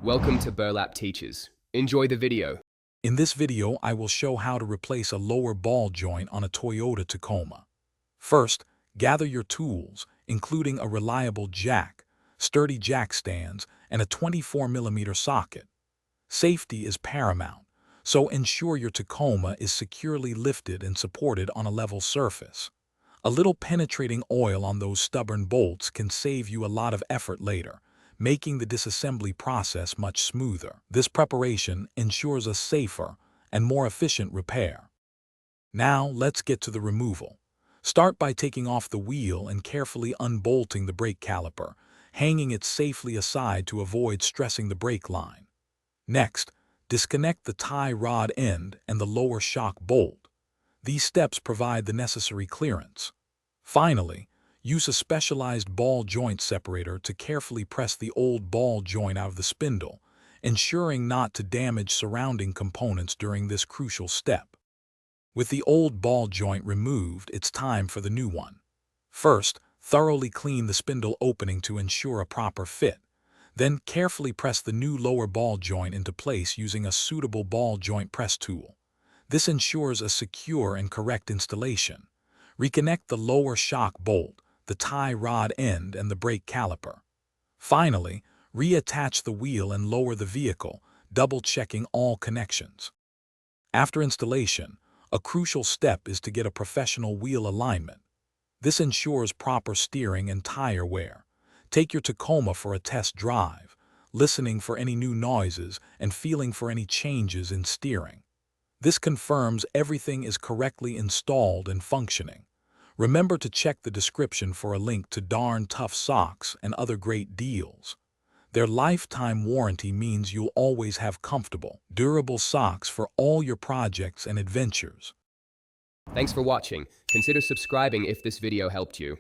Welcome to Burlap Teachers. Enjoy the video. In this video, I will show how to replace a lower ball joint on a Toyota Tacoma. First, gather your tools, including a reliable jack, sturdy jack stands, and a 24mm socket. Safety is paramount, so ensure your Tacoma is securely lifted and supported on a level surface. A little penetrating oil on those stubborn bolts can save you a lot of effort later, making the disassembly process much smoother. This preparation ensures a safer and more efficient repair. Now let's get to the removal. Start by taking off the wheel and carefully unbolting the brake caliper, hanging it safely aside to avoid stressing the brake line. Next, disconnect the tie rod end and the lower shock bolt. These steps provide the necessary clearance. Finally, use a specialized ball joint separator to carefully press the old ball joint out of the spindle, ensuring not to damage surrounding components during this crucial step. With the old ball joint removed, it's time for the new one. First, thoroughly clean the spindle opening to ensure a proper fit. Then carefully press the new lower ball joint into place using a suitable ball joint press tool. This ensures a secure and correct installation. Reconnect the lower shock bolt, the tie rod end, and the brake caliper. Finally, reattach the wheel and lower the vehicle, double-checking all connections. After installation, a crucial step is to get a professional wheel alignment. This ensures proper steering and tire wear. Take your Tacoma for a test drive, listening for any new noises and feeling for any changes in steering. This confirms everything is correctly installed and functioning. Remember to check the description for a link to Darn Tough socks and other great deals. Their lifetime warranty means you'll always have comfortable, durable socks for all your projects and adventures. Thanks for watching. Consider subscribing if this video helped you.